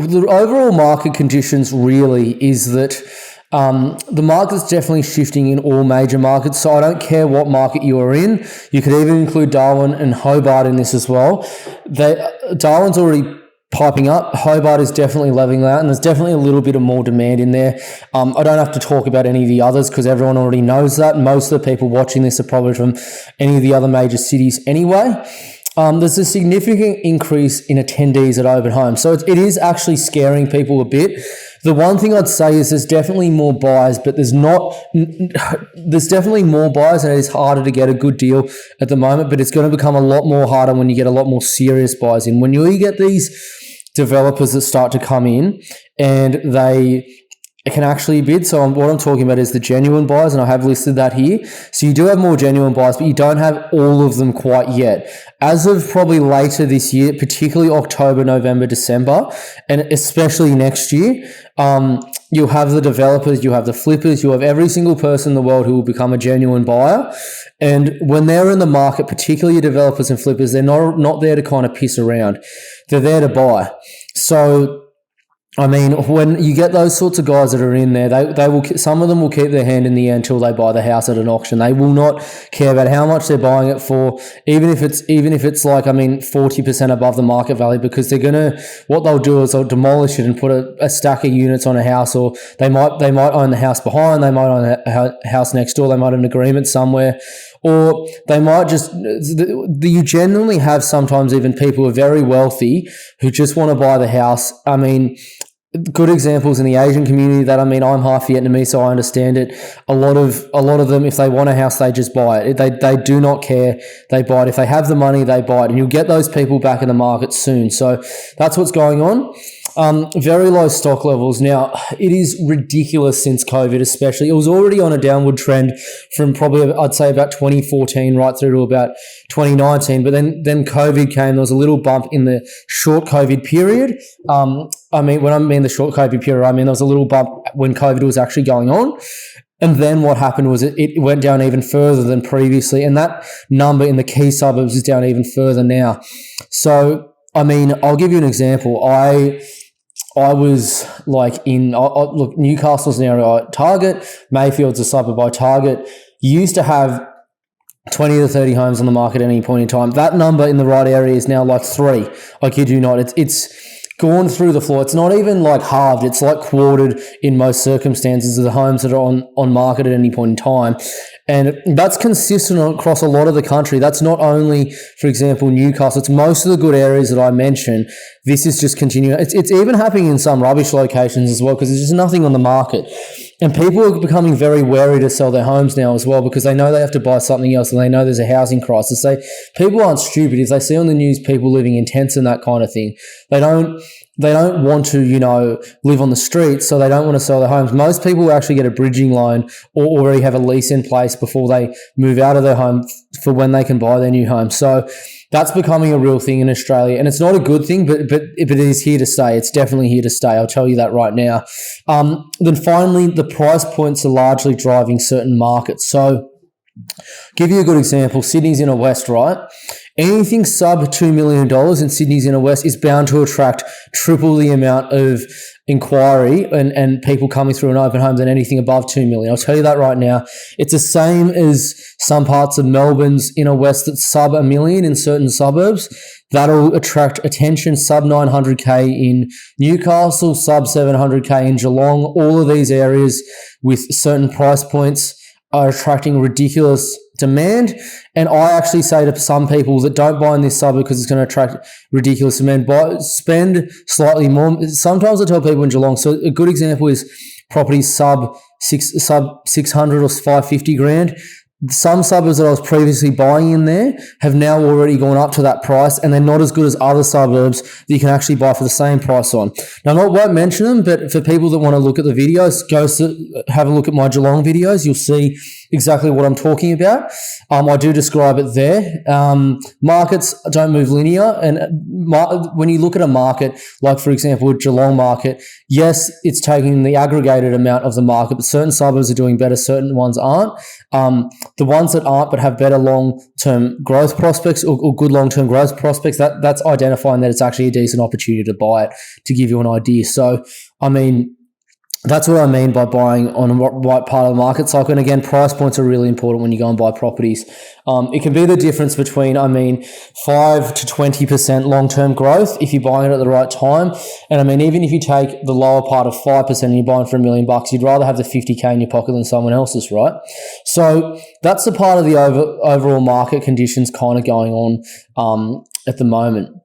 the overall market conditions really is that the market's definitely shifting in all major markets. So I don't care what market you are in. You could even include Darwin and Hobart in this as well. Darwin's already piping up. Hobart is definitely leveling out, and there's definitely a little bit of more demand in there. I don't have to talk about any of the others because everyone already knows that. Most of the people watching this are probably from any of the other major cities anyway. There's a significant increase in attendees at open homes. So it is actually scaring people a bit. The one thing I'd say is there's definitely more buyers, but there's definitely more buyers, and it is harder to get a good deal at the moment, but it's going to become a lot more harder when you get a lot more serious buyers in. When you get these developers that start to come in and they can actually bid. So what I'm talking about is the genuine buyers, and I have listed that here. So you do have more genuine buyers, but you don't have all of them quite yet. As of probably later this year, particularly October, November, December, and especially next year, you'll have the developers, you have the flippers, you have every single person in the world who will become a genuine buyer. And when they're in the market, particularly developers and flippers, they're not there to kind of piss around. They're there to buy. So I mean, when you get those sorts of guys that are in there, they will. Some of them will keep their hand in the air until they buy the house at an auction. They will not care about how much they're buying it for, even if it's like 40% above the market value, because what they'll do is they'll demolish it and put a stack of units on a house, or they might own the house behind, they might own a house next door, they might have an agreement somewhere. Or they might you genuinely have sometimes even people who are very wealthy who just want to buy the house. I mean, good examples in the Asian community I'm half Vietnamese, so I understand it. A lot of them, if they want a house, they just buy it. They do not care. They buy it. If they have the money, they buy it. And you'll get those people back in the market soon. So that's what's going on. Very low stock levels. Now, it is ridiculous since COVID, especially. It was already on a downward trend from probably, I'd say, about 2014 right through to about 2019. But then COVID came. There was a little bump in the short COVID period. When I mean the short COVID period, there was a little bump when COVID was actually going on. And then what happened was it went down even further than previously. And that number in the key suburbs is down even further now. So, I'll give you an example. I was look, Newcastle's an area at Target, Mayfield's a suburb by Target. You used to have 20 to 30 homes on the market at any point in time. That number in the right area is now 3. I kid you not. It's gone through the floor. It's not even halved. It's quartered in most circumstances of the homes that are on market at any point in time. And that's consistent across a lot of the country. That's not only, for example, Newcastle. It's most of the good areas that I mentioned. This is just continuing. It's even happening in some rubbish locations as well, because there's just nothing on the market. And people are becoming very wary to sell their homes now as well, because they know they have to buy something else, and they know there's a housing crisis. People aren't stupid. If they see on the news people living in tents and that kind of thing, they don't want to, live on the streets, so they don't want to sell their homes. Most people actually get a bridging loan or already have a lease in place before they move out of their home for when they can buy their new home. So that's becoming a real thing in Australia, and it's not a good thing, but it is here to stay. It's definitely here to stay. I'll tell you that right now. Then finally, the price points are largely driving certain markets. So give you a good example. Sydney's inner west, right? Anything sub $2 million in Sydney's inner west is bound to attract triple the amount of inquiry and people coming through an open home than anything above $2 million. I'll tell you that right now. It's the same as some parts of Melbourne's inner west that's sub $1 million in certain suburbs. That'll attract attention. Sub 900K in Newcastle, sub 700K in Geelong. All of these areas with certain price points are attracting ridiculous demand. And I actually say to some people that don't buy in this suburb because it's going to attract ridiculous demand, spend slightly more. Sometimes I tell people in Geelong, so a good example is properties sub 600 or 550 grand. Some suburbs that I was previously buying in there have now already gone up to that price, and they're not as good as other suburbs that you can actually buy for the same price on. Now, I won't mention them, but for people that want to look at the videos, have a look at my Geelong videos. You'll see exactly what I'm talking about. I do describe it there. Markets don't move linear, and when you look at a market, like for example, Geelong market, yes, it's taking the aggregated amount of the market, but certain suburbs are doing better, certain ones aren't. The ones that aren't but have better long-term growth prospects or good long-term growth prospects, that's identifying that it's actually a decent opportunity to buy it, to give you an idea. So, I mean, that's what I mean by buying on the right part of the market cycle. And again, price points are really important when you go and buy properties. It can be the difference between, 5 to 20% long-term growth if you're buying it at the right time. And even if you take the lower part of 5% and you're buying for $1 million, you'd rather have the 50K in your pocket than someone else's, right? So that's the part of the overall market conditions kind of going on at the moment.